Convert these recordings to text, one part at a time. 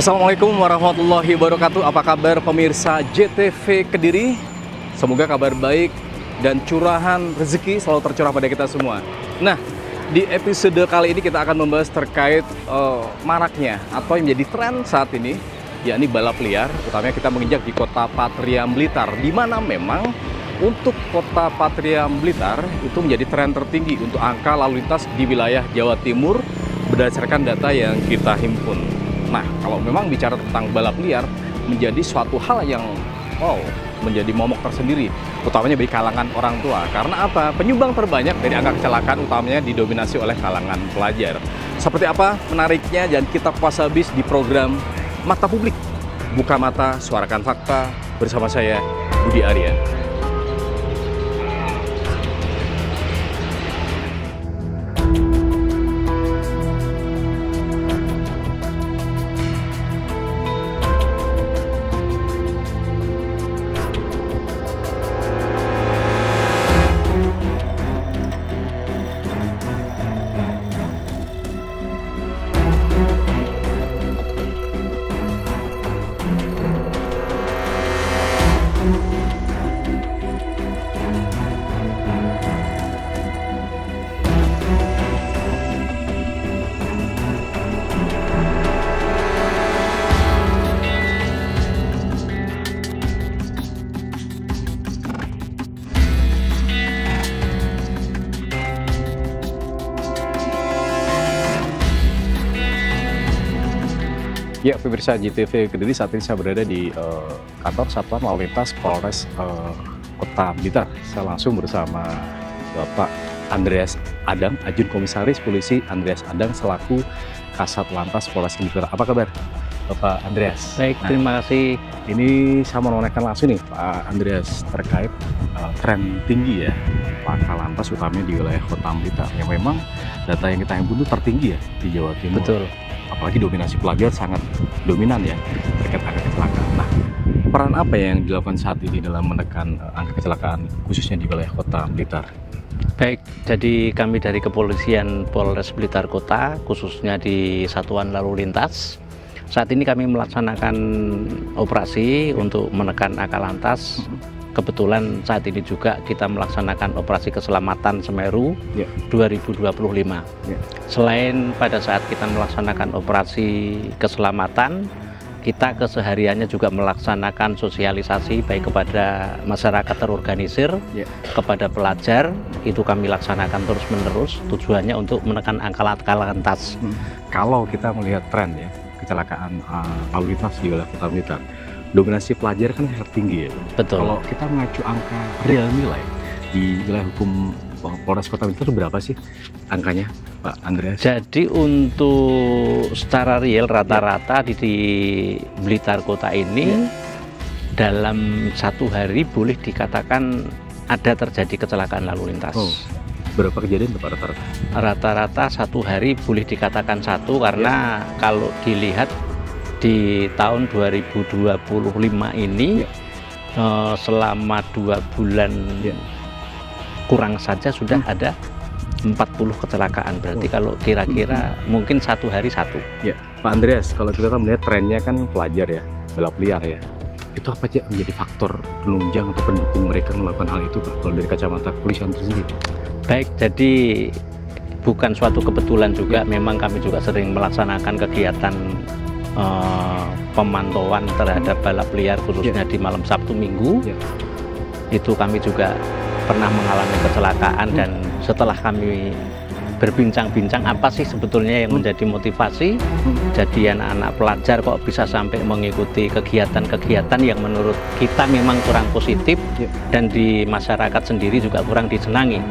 Assalamualaikum warahmatullahi wabarakatuh. Apa kabar pemirsa JTV Kediri? Semoga kabar baik dan curahan rezeki selalu tercurah pada kita semua. Nah, di episode kali ini kita akan membahas terkait maraknya atau yang menjadi tren saat ini, yakni balap liar. Utamanya kita menginjak di kota Patriam Blitar, di mana memang untuk kota Patriam Blitar itu menjadi tren tertinggi untuk angka lalu lintas di wilayah Jawa Timur berdasarkan data yang kita himpun. Nah, kalau memang bicara tentang balap liar menjadi suatu hal yang menjadi momok tersendiri, utamanya bagi kalangan orang tua. Karena apa? Penyumbang terbanyak dari angka kecelakaan utamanya didominasi oleh kalangan pelajar. Seperti apa menariknya, dan kita kupas habis di program Mata Publik. Buka mata, suarakan fakta, bersama saya Budi Arya. Ya, pemirsa JTV Kediri, saat ini saya berada di kantor Satuan Lalu Lintas Polres Kota Blitar. Saya langsung bersama Bapak Andreas Adang, Ajun Komisaris Polisi Andreas Adang selaku Kasat Lantas Polres Blitar. Apa kabar, Bapak Andreas? Baik, terima kasih. Ini saya mau menanyakan langsung nih, Pak Andreas, terkait tren tinggi ya angka lantas utamanya di wilayah Kota Blitar, yang memang data yang kita himpun itu tertinggi ya di Jawa Timur. Betul. Apalagi dominasi pelajar sangat dominan ya terkait angka kecelakaan. Nah, peran apa yang dilakukan saat ini dalam menekan angka kecelakaan khususnya di wilayah Kota Blitar? Baik, jadi kami dari Kepolisian Polres Blitar Kota, khususnya di Satuan Lalu Lintas, saat ini kami melaksanakan operasi untuk menekan angka lantas. Kebetulan saat ini juga kita melaksanakan operasi keselamatan Semeru 2025. Selain pada saat kita melaksanakan operasi keselamatan, kita kesehariannya juga melaksanakan sosialisasi baik kepada masyarakat terorganisir, kepada pelajar. Itu kami laksanakan terus-menerus, tujuannya untuk menekan angka lantas. Kalau kita melihat tren ya kecelakaan lalu lintas di wilayah Kota Blitar, dominasi pelajar kan sangat tinggi ya. Betul. Kalau kita mengacu angka real nilai di wilayah hukum Polres Kota Blitar itu berapa sih angkanya, Pak Andreas? Jadi untuk secara real rata-rata di Blitar Kota ini dalam satu hari boleh dikatakan ada terjadi kecelakaan lalu lintas. Berapa kejadian Pak rata-rata? Rata-rata satu hari boleh dikatakan satu, karena kalau dilihat di tahun 2025 ini selama 2 bulan kurang saja sudah ada 40 kecelakaan. Berarti kalau kira-kira mungkin satu hari satu. Ya, Pak Andreas, kalau kita melihat trennya kan pelajar ya, balap liar ya, itu apa aja menjadi faktor penunjang atau pendukung mereka melakukan hal itu, Pak, kalau dari kacamata kepolisian tersendiri? Baik, jadi bukan suatu kebetulan juga, memang kami juga sering melaksanakan kegiatan pemantauan terhadap balap liar khususnya di malam Sabtu Minggu. Itu kami juga pernah mengalami kecelakaan, dan setelah kami berbincang-bincang apa sih sebetulnya yang menjadi motivasi jadi anak-anak pelajar kok bisa sampai mengikuti kegiatan-kegiatan yang menurut kita memang kurang positif dan di masyarakat sendiri juga kurang disenangi.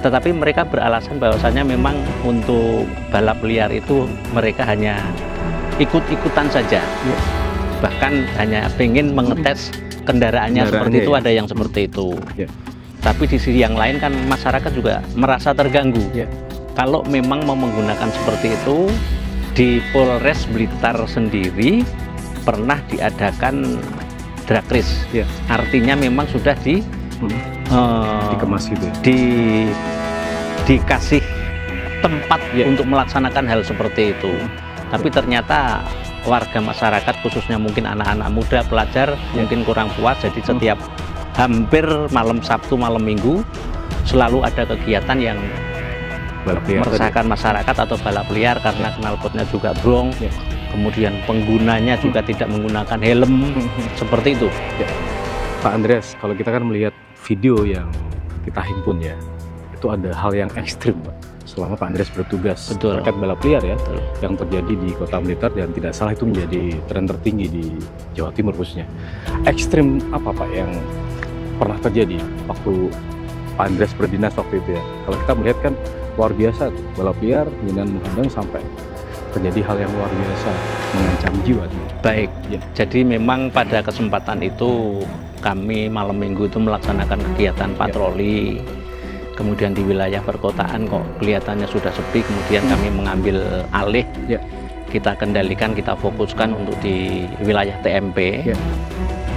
Tetapi mereka beralasan bahwasannya memang untuk balap liar itu mereka hanya ikut-ikutan saja, bahkan hanya pengen mengetes kendaraannya seperti itu, ada yang seperti itu. Tapi di sisi yang lain kan masyarakat juga merasa terganggu. Kalau memang mau menggunakan seperti itu, di Polres Blitar sendiri pernah diadakan drag race. Artinya memang sudah dikemas gitu ya? Dikasih tempat untuk melaksanakan hal seperti itu. Tapi ternyata warga masyarakat khususnya mungkin anak-anak muda, pelajar mungkin kurang puas. Jadi setiap hampir malam Sabtu, malam Minggu selalu ada kegiatan yang meresahkan masyarakat atau balap liar karena knalpotnya juga brong. Kemudian penggunanya juga tidak menggunakan helm, seperti itu. Pak Andreas, kalau kita kan melihat video yang kita himpun ya, itu ada hal yang ekstrim, Pak, selama Pak Andreas bertugas terkait balap liar ya, yang terjadi di Kota Blitar, dan tidak salah itu menjadi tren tertinggi di Jawa Timur khususnya. Ekstrim apa Pak yang pernah terjadi waktu Pak Andreas berdinas waktu itu ya? Kalau kita melihat kan luar biasa tuh, balap liar dengan menghadang sampai terjadi hal yang luar biasa, mengancam jiwa. Baik, jadi memang pada kesempatan itu kami malam Minggu itu melaksanakan kegiatan patroli. Kemudian di wilayah perkotaan kok kelihatannya sudah sepi, kemudian kami mengambil alih. Kita kendalikan, kita fokuskan untuk di wilayah TMP.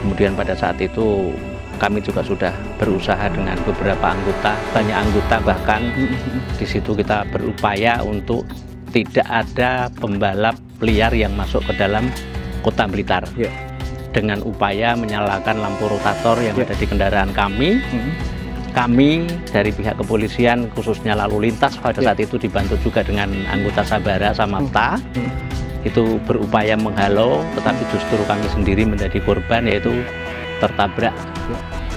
Kemudian pada saat itu kami juga sudah berusaha dengan beberapa anggota, banyak anggota bahkan. Di situ kita berupaya untuk tidak ada pembalap liar yang masuk ke dalam Kota Blitar. Dengan upaya menyalakan lampu rotator yang ada di kendaraan kami. Kami dari pihak kepolisian khususnya lalu lintas pada saat itu dibantu juga dengan anggota Sabara Samapta. Itu berupaya menghalau, tetapi justru kami sendiri menjadi korban, yaitu tertabrak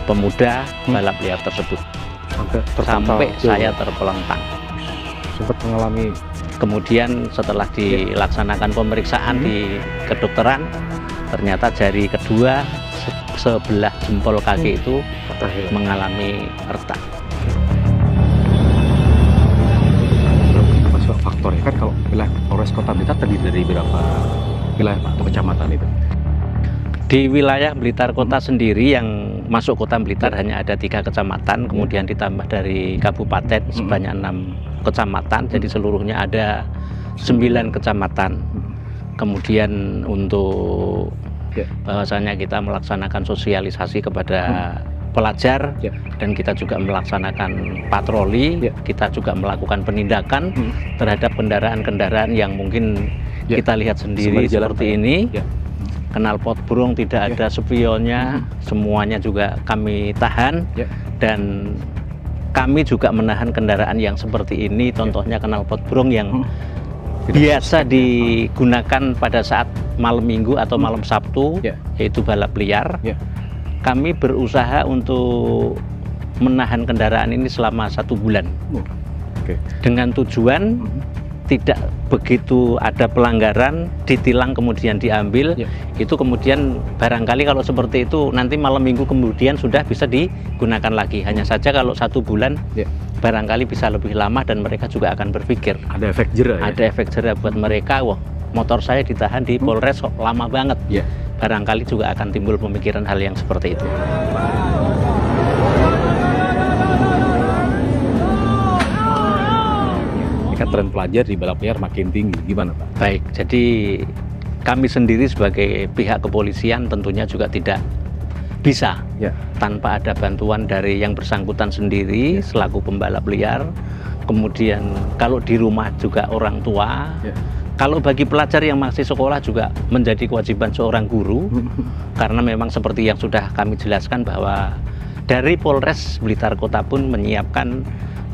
pemuda balap liar tersebut. Sampai saya terpelentang. Sempat mengalami. Kemudian setelah dilaksanakan pemeriksaan di kedokteran, ternyata jari kedua sebelah jempol kaki itu mengalami retak. Apa faktornya kan kalau wilayah Polres Kota Blitar terdiri dari berapa wilayah Pak, atau kecamatan itu? Di wilayah Blitar Kota sendiri yang masuk Kota Blitar hanya ada 3 kecamatan, kemudian ditambah dari kabupaten sebanyak 6 kecamatan, jadi seluruhnya ada 9 kecamatan. Kemudian untuk bahwasanya kita melaksanakan sosialisasi kepada pelajar dan kita juga melaksanakan patroli, kita juga melakukan penindakan terhadap kendaraan-kendaraan yang mungkin kita lihat sendiri seperti ini. Knalpot brong tidak ada spionnya, semuanya juga kami tahan. Dan kami juga menahan kendaraan yang seperti ini, contohnya knalpot brong yang biasa digunakan pada saat malam Minggu atau malam Sabtu, yaitu balap liar. Kami berusaha untuk menahan kendaraan ini selama 1 bulan. Dengan tujuan tidak begitu ada pelanggaran, ditilang kemudian diambil, itu kemudian barangkali kalau seperti itu nanti malam Minggu kemudian sudah bisa digunakan lagi. Hanya saja kalau 1 bulan barangkali bisa lebih lama dan mereka juga akan berpikir ada efek jera. Ada efek jera buat mereka. Wah, motor saya ditahan di Polres kok lama banget. Barangkali juga akan timbul pemikiran hal yang seperti itu. Tren pelajar di balap liar makin tinggi, gimana Pak? Baik, jadi kami sendiri sebagai pihak kepolisian tentunya juga tidak bisa tanpa ada bantuan dari yang bersangkutan sendiri selaku pembalap liar. Kemudian kalau di rumah juga orang tua. Kalau bagi pelajar yang masih sekolah juga menjadi kewajiban seorang guru, karena memang seperti yang sudah kami jelaskan bahwa dari Polres Blitar Kota pun menyiapkan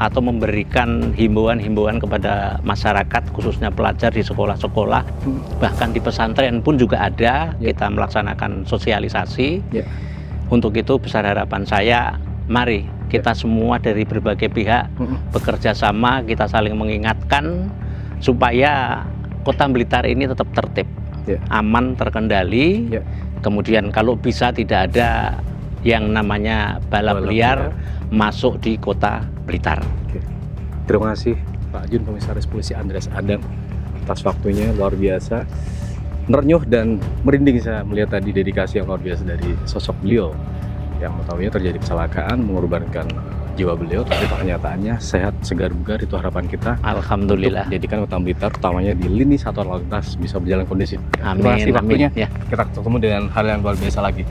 atau memberikan himbauan-himbauan kepada masyarakat khususnya pelajar di sekolah-sekolah, bahkan di pesantren pun juga ada. Kita melaksanakan sosialisasi. Untuk itu besar harapan saya, mari kita semua dari berbagai pihak bekerja sama, kita saling mengingatkan supaya Kota Blitar ini tetap tertib, aman, terkendali. Kemudian kalau bisa tidak ada yang namanya balap liar masuk di Kota Blitar. Terima kasih Pak Jun, Komisaris Polisi Andreas Adang, atas waktunya, luar biasa. Merenyuh dan merinding saya melihat tadi dedikasi yang luar biasa dari sosok beliau, yang mengetahuinya terjadi kecelakaan mengorbankan jiwa beliau, tapi kenyataannya sehat, segar bugar. Itu harapan kita. Alhamdulillah. Untuk menjadikan Kota Blitar, utamanya di lini satuan lalu lintas, bisa berjalan kondusif. Amin. Terima kasih waktunya. Kita ketemu dengan hal yang luar biasa lagi.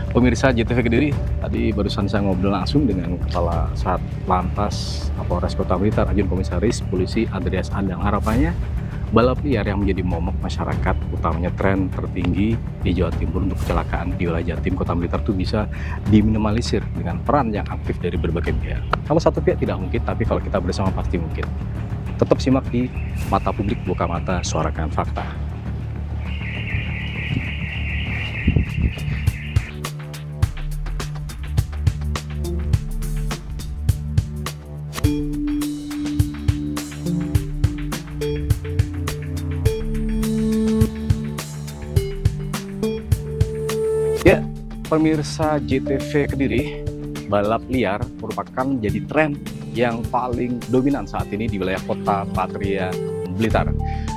Pemirsa JTV Kediri, tadi barusan saya ngobrol langsung dengan Kepala Sat Lantas Polres Kota Blitar, Ajun Komisaris Polisi Andreas Adang. Harapannya balap liar yang menjadi momok masyarakat, utamanya tren tertinggi di Jawa Timur untuk kecelakaan di wilayah Jatim, Kota Blitar itu bisa diminimalisir dengan peran yang aktif dari berbagai pihak. Kalau satu pihak tidak mungkin, tapi kalau kita bersama pasti mungkin. Tetap simak di Mata Publik Buka Mata, Suarakan Fakta. Ya, pemirsa JTV Kediri, balap liar merupakan menjadi tren yang paling dominan saat ini di wilayah Kota Patria Blitar.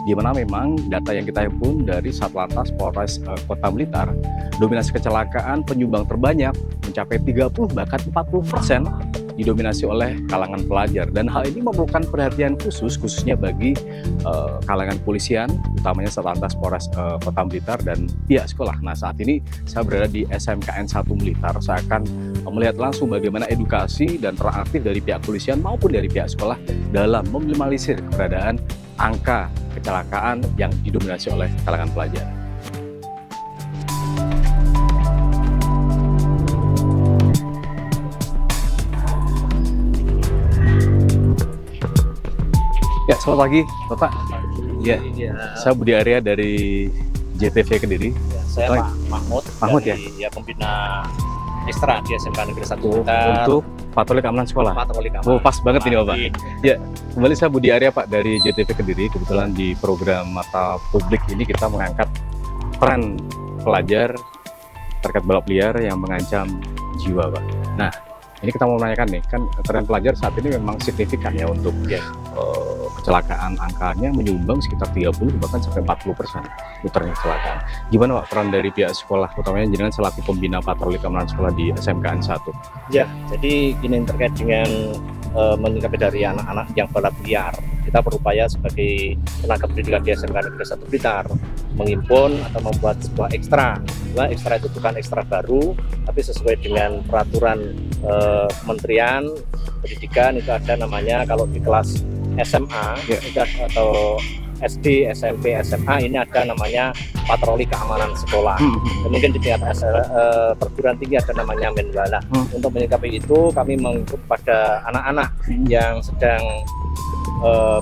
Di mana memang data yang kita himpun dari Satlantas Polres Kota Blitar, dominasi kecelakaan penyumbang terbanyak mencapai 30 bahkan 40% didominasi oleh kalangan pelajar, dan hal ini memerlukan perhatian khususnya bagi kalangan polisian, utamanya Satlantas Polres Kota Blitar dan pihak sekolah. Nah, saat ini saya berada di SMKN 1 Blitar. Saya akan melihat langsung bagaimana edukasi dan peran aktif dari pihak polisian maupun dari pihak sekolah dalam meminimalisir keberadaan angka kecelakaan yang didominasi oleh kalangan pelajar. Ya, selamat pagi, Bapak. Ya, saya Budi Arya dari JTV Kediri. Ya, saya Pak Mahmud. Mahmud dari, ya, pembina ekstra di SMK Negeri 1 untuk patroli keamanan sekolah. Patroli keamanan. Oh, pas banget ini, Bapak. Ya, kembali saya Budi Arya, Pak, dari JTV Kediri. Kebetulan di program Mata Publik ini kita mengangkat peran pelajar terkait balap liar yang mengancam jiwa, Pak. Nah, ini kita mau menanyakan nih, kan tren pelajar saat ini memang signifikan ya untuk kecelakaan, angkanya menyumbang sekitar 30 bahkan sampai 40% putarnya kecelakaan. Gimana Pak peran dari pihak sekolah, utamanya jenengan selaku pembina patroli keamanan sekolah di SMKN 1? Ya, jadi ini terkait dengan menyikapi dari anak-anak yang balap liar. Kita berupaya sebagai tenaga pendidikan di SMK Negeri 1 Blitar menghimpun atau membuat sebuah ekstra. Nah, ekstra itu bukan ekstra baru, tapi sesuai dengan peraturan Kementerian Pendidikan. Itu ada namanya kalau di kelas SMA atau SD, SMP, SMA ini ada namanya patroli keamanan sekolah. Mungkin di tingkat perguruan tinggi ada namanya Menwala. Untuk menyikapi itu kami mengikut pada anak-anak yang sedang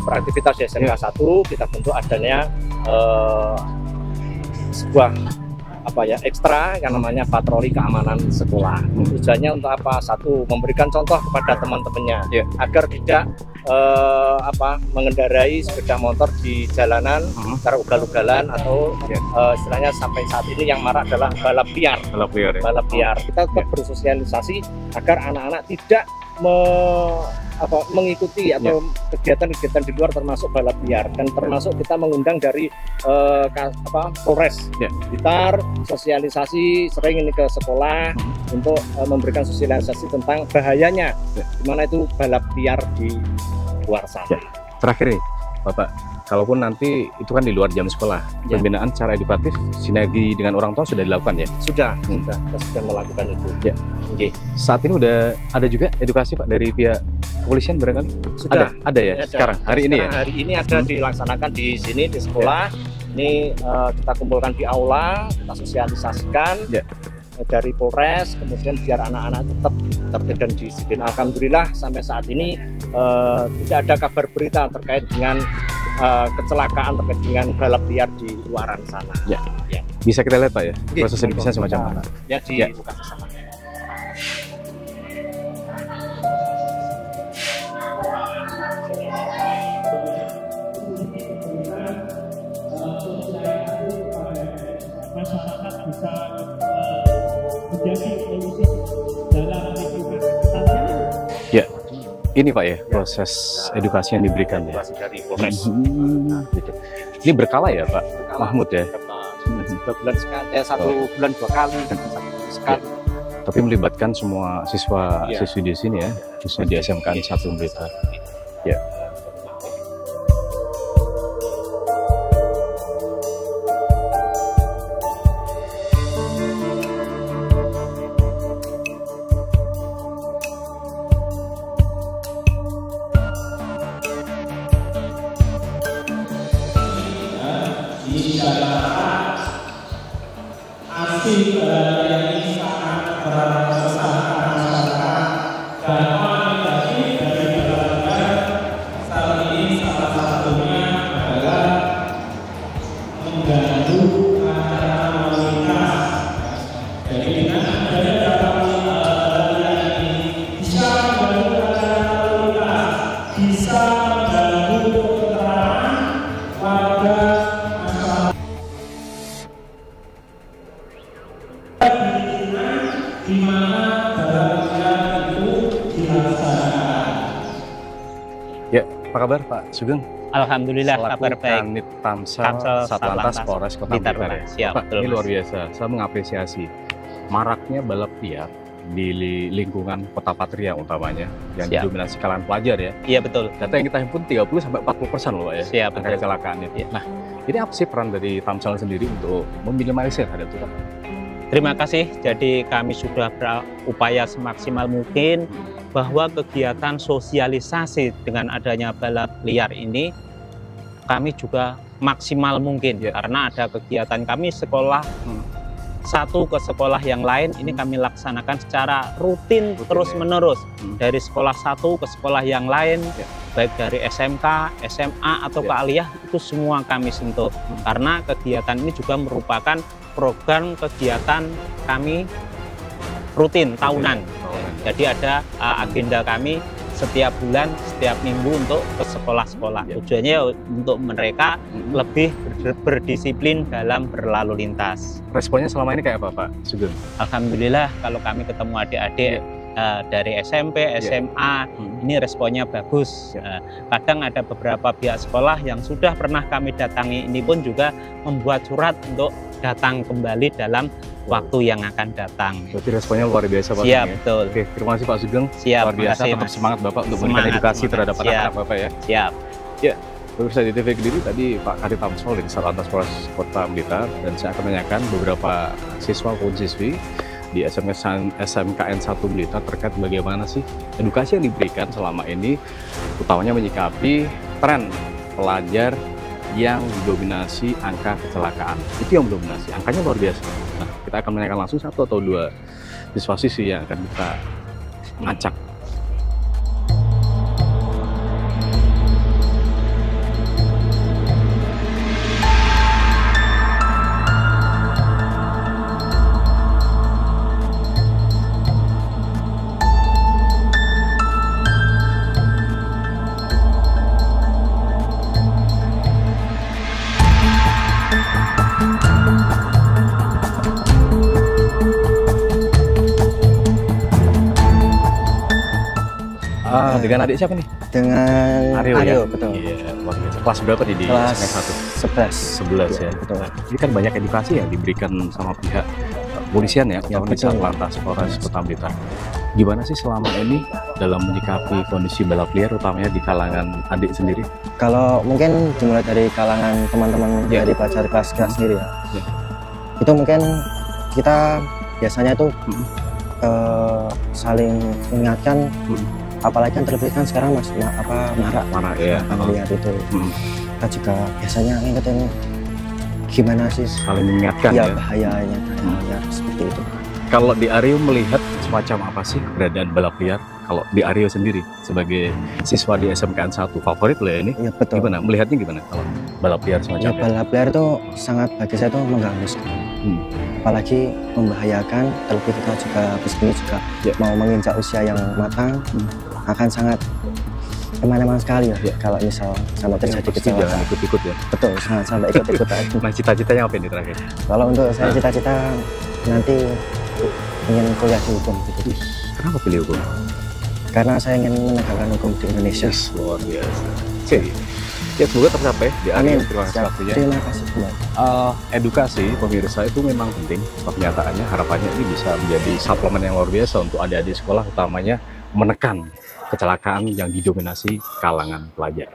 beraktivitas di SMK 1, kita bentuk adanya sebuah ekstra yang namanya patroli keamanan sekolah. Tujuannya untuk apa? Satu, memberikan contoh kepada teman-temannya agar tidak mengendarai sepeda motor di jalanan secara ugal-ugalan atau istilahnya sampai saat ini yang marak adalah balap liar. Balap liar. Kita tetap bersosialisasi agar anak-anak tidak mengikuti atau kegiatan-kegiatan di luar termasuk balap liar, dan termasuk kita mengundang dari Polres Blitar, sosialisasi sering ini ke sekolah untuk memberikan sosialisasi tentang bahayanya dimana itu balap liar di luar sana. Terakhir nih Bapak, kalaupun nanti itu kan di luar jam sekolah, pembinaan secara edukatif sinergi dengan orang tua sudah dilakukan ya? Sudah, kita sudah melakukan itu. Saat ini udah ada juga edukasi Pak dari pihak kepolisian barangkali? Sudah. Ada ya? Sekarang, hari ini ya? Hari ini ada dilaksanakan di sini, di sekolah. Ini kita kumpulkan di aula, kita sosialisasikan dari Polres, kemudian biar anak-anak tetap tertib dan disiplin. Alhamdulillah sampai saat ini tidak ada kabar berita terkait dengan kecelakaan terkait dengan balap liar di luaran sana. Bisa kita lihat Pak ya? Proses edukasinya semacam mana? Dibuka ke sana. Masyarakat bisa menjadi solusi dalam lingkungan. Ya, ini Pak ya proses edukasi yang diberikan ya. Edukasi dari Polres. Ini berkala ya Pak Mahmud ya? 2 bulan sekali, 1 bulan 2 kali, sekali. Tapi melibatkan semua siswa-siswi di sini ya, khususnya di SMKN 1 Blitar. Ya. masyarakat asli berada ini sangat meresahkan masyarakat dan hal negatif dari belajar saat ini salah satunya adalah mengganggu acara lalu lintas. Jadi dengan adanya belajar ini bisa mengganggu acara lalu lintas, bisa mengganggu ketentraman warga masyarakat. Di mana belajar itu dilaksanakan. Ya, apa kabar Pak Sugeng? Alhamdulillah Selaku kabar baik. Kanit Tamsel Tamsel Satlantas Satlantas Polres Kota Blitar. Blitar ya. Siap, Pak, betul, ini Mas. luar biasa. Saya mengapresiasi maraknya balap liar di lingkungan Kota Patria utamanya yang Siap. didominasi kalangan pelajar ya. Iya betul. Data yang kita himpun 30-40% loh Pak ya. Siap, angka betul. kecelakaan itu. Ya. Nah, ini apa sih peran dari Tamsel sendiri untuk meminimalisir hal itu Pak? Terima kasih. Jadi kami sudah berupaya semaksimal mungkin bahwa kegiatan sosialisasi dengan adanya balap liar ini kami juga maksimal mungkin Ya. karena ada kegiatan kami sekolah satu ke sekolah yang lain ini kami laksanakan secara rutin terus menerus dari sekolah satu ke sekolah yang lain Ya. baik dari SMK, SMA atau Ya. Kealiyah itu semua kami sentuh karena kegiatan ini juga merupakan program kegiatan kami rutin tahunan. Jadi ada agenda kami setiap bulan, setiap minggu untuk ke sekolah-sekolah. Ya. Tujuannya untuk mereka lebih berdisiplin dalam berlalu lintas. Responnya selama ini kayak apa Pak Sugeng? Alhamdulillah kalau kami ketemu adik-adik dari SMP, SMA, ini responnya bagus. Kadang ada beberapa pihak sekolah yang sudah pernah kami datangi ini pun juga membuat surat untuk datang kembali dalam waktu yang akan datang. Berarti responnya luar biasa Pak Siap, Sugeng ya? betul. Oke, terima kasih Pak Sugeng. Siap, Luar biasa, makasih, tetap Mas. semangat Bapak untuk memberikan Semangat, edukasi semangat. terhadap Siap. anak-anak Bapak ya. Siap. Pemirsa di TV Kediri tadi Pak Kanit Tamsel dari Satlantas Polres Kota Blitar dan saya akan menanyakan beberapa siswa maupun siswi di SMKN 1 Blitar terkait bagaimana sih edukasi yang diberikan selama ini utamanya menyikapi tren pelajar yang didominasi angka kecelakaan. Itu yang mendominasi, angkanya luar biasa. Nah, kita akan menanyakan langsung satu atau dua siswa siswi yang akan kita ngacak. Dengan adik siapa nih? Dengan Aryo, betul. Iya, luar biasa. Kelas berapa di Kelas SMK 1? 11 ya. Betul. Nah, ini kan banyak edukasi yang diberikan sama pihak polisian ya, Ya, terutama di betul. Satlantas Polres Kota Blitar. Gimana sih selama ini dalam menyikapi kondisi balap liar, utamanya di kalangan adik sendiri? Kalau mungkin dimulai dari kalangan teman-teman Ya. dari pelajar kelas sendiri ya. Ya. Itu mungkin kita biasanya tuh saling mengingatkan, apalagi kan terlebih kan sekarang marak Mana ya? lihat itu. Kita juga biasanya ngingetin gimana sih Saling mengingatkan ya ya. bahayanya seperti itu. Kalau di Aryo melihat semacam apa sih keberadaan balap liar? Kalau di Aryo sendiri sebagai siswa di SMKN 1 favorit lah ya ini. Ya betul. Gimana? Melihatnya gimana kalau balap liar Ya, semacam ini? balap liar itu sangat bagi saya itu mengganggu sekali. Apalagi membahayakan, terlebih kita juga ini juga Ya. mau menginjak usia yang matang, akan sangat kemana-mana sekali ya, kalau misal sampai terjadi Pasti jangan kecelakaan. ikut-ikut ya. Betul, sangat sampai ikut-ikutan. Nah, cita-citanya apa ini terakhir? Kalau untuk saya cita-cita nanti ingin kuliah di hukum gitu. Kenapa pilih hukum? Karena saya ingin menegakkan hukum di Indonesia. Luar biasa. Oke. Ya, semoga tercapai di Amin. akhir. Terima kasih Siap. waktunya. Terima kasih kembali. Edukasi pemirsa itu memang penting. Kenyataannya harapannya ini bisa menjadi suplemen yang luar biasa untuk adik-adik sekolah, utamanya menekan kecelakaan yang didominasi kalangan pelajar.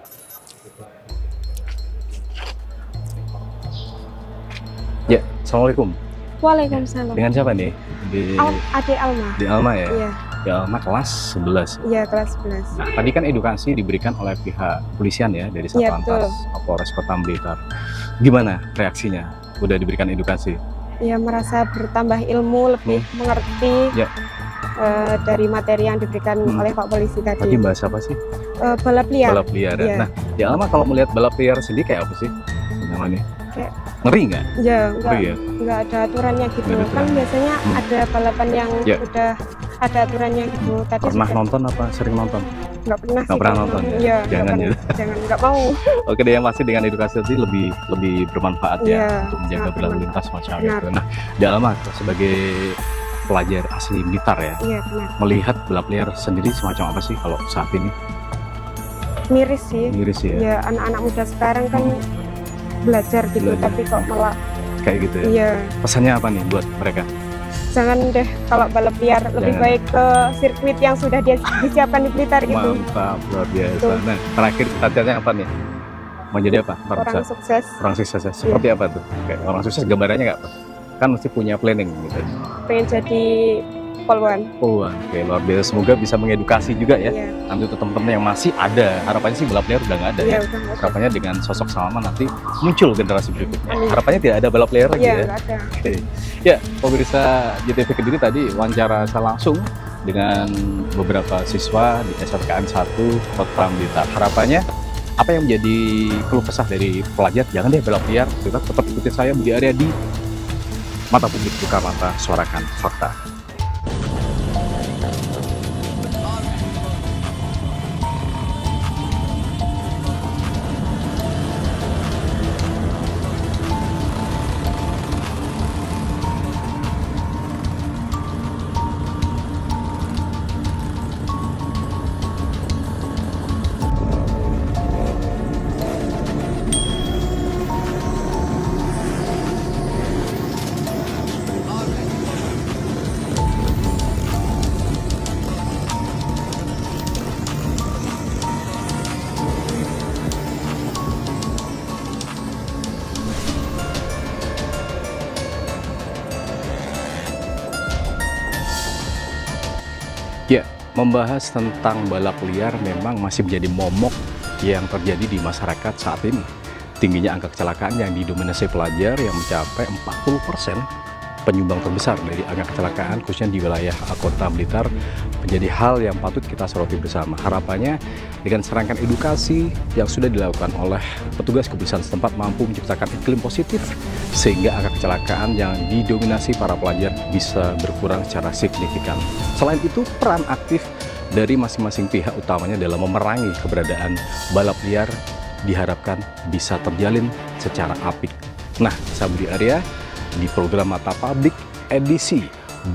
Ya, assalamualaikum. Waalaikumsalam. Dengan siapa nih? Di Adik Alma. Alma ya. Iya. Alma kelas 11. Iya, kelas 11. Nah, tadi kan edukasi diberikan oleh pihak polisian ya, dari Iya, Satlantas Polres Kota Blitar. Gimana reaksinya? Udah diberikan edukasi? Ya, merasa bertambah ilmu, lebih mengerti Ya. dari materi yang diberikan oleh Pak Polisi Tadi tadi. bahas apa sih? Balap liar. Balap liar. Iya. Nah, di Alma kalau melihat balap liar sendiri kayak apa sih? Namanya? Kayak- Ngeri nggak? Ya, Ngeri ya? nggak ada aturannya gitu. Nggak ada Kan aturan. biasanya ada balapan yang Ya. udah ada aturannya gitu. Tadi Pernah sudah- nonton apa? Sering nonton? Nggak pernah Nggak sih pernah kalau nonton ya? Iya, Jangan nggak ya. pernah. Jangan, nggak mau. Oke deh, yang pasti dengan edukasi tadi lebih bermanfaat ya Iya, untuk menjaga sangat berlalu lintas macam Benar. itu. Nah, di Alma sebagai pelajar asli Blitar ya, Iya, benar. melihat balap liar sendiri semacam apa sih kalau saat ini? Miris sih. Miris ya, Ya, anak-anak muda sekarang kan belajar gitu, Belajar. tapi kok malah kayak gitu ya. iya. Pesannya apa nih buat mereka? Jangan deh kalau balap liar, lebih Jangan. baik ke sirkuit yang sudah disiapkan di Blitar itu. Mantap, luar biasa. Betul. Nah, terakhir cita-citanya apa nih? Mau jadi apa? Ntar Orang bisa- sukses. orang sukses ya? Seperti apa tuh? Kayak orang sukses gambarannya nggak apa? Kan mesti punya planning gitu. Pengen jadi polwan. Oh, oke, luar biasa. Semoga bisa mengedukasi juga ya. Iya. Nanti untuk teman-teman yang masih ada, harapannya sih balap liar udah nggak ada Iya, ya. udah nggak ada. Harapannya dengan sosok Salman nanti muncul generasi berikutnya. Amin. Harapannya tidak ada balap liar lagi Iya, ya. nggak ada. Oke. Ya, pemirsa JTV Kediri tadi wawancara saya langsung dengan beberapa siswa di SMKN 1 Kota Blitar. Harapannya apa yang menjadi keluh kesah dari pelajar, jangan deh balap liar, tetap ikutin saya Budi Arya di Mata Publik Buka Mata Suarakan Fakta. Ya, membahas tentang balap liar memang masih menjadi momok yang terjadi di masyarakat saat ini. Tingginya angka kecelakaan yang didominasi pelajar yang mencapai 40%, penyumbang terbesar dari angka kecelakaan khususnya di wilayah Kota Blitar, menjadi hal yang patut kita soroti bersama. Harapannya dengan serangkaian edukasi yang sudah dilakukan oleh petugas kepolisian setempat mampu menciptakan iklim positif sehingga angka kecelakaan yang didominasi para pelajar bisa berkurang secara signifikan. Selain itu, peran aktif dari masing-masing pihak utamanya dalam memerangi keberadaan balap liar diharapkan bisa terjalin secara apik. Nah, saya Budi Arya di program Mata Publik edisi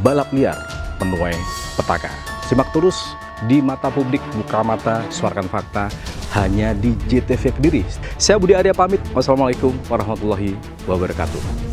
Balap Liar Menuai Petaka. Simak terus di Mata Publik Buka Mata Suarakan Fakta hanya di JTV Kediri. Saya Budi Arya pamit. Wassalamualaikum warahmatullahi wabarakatuh.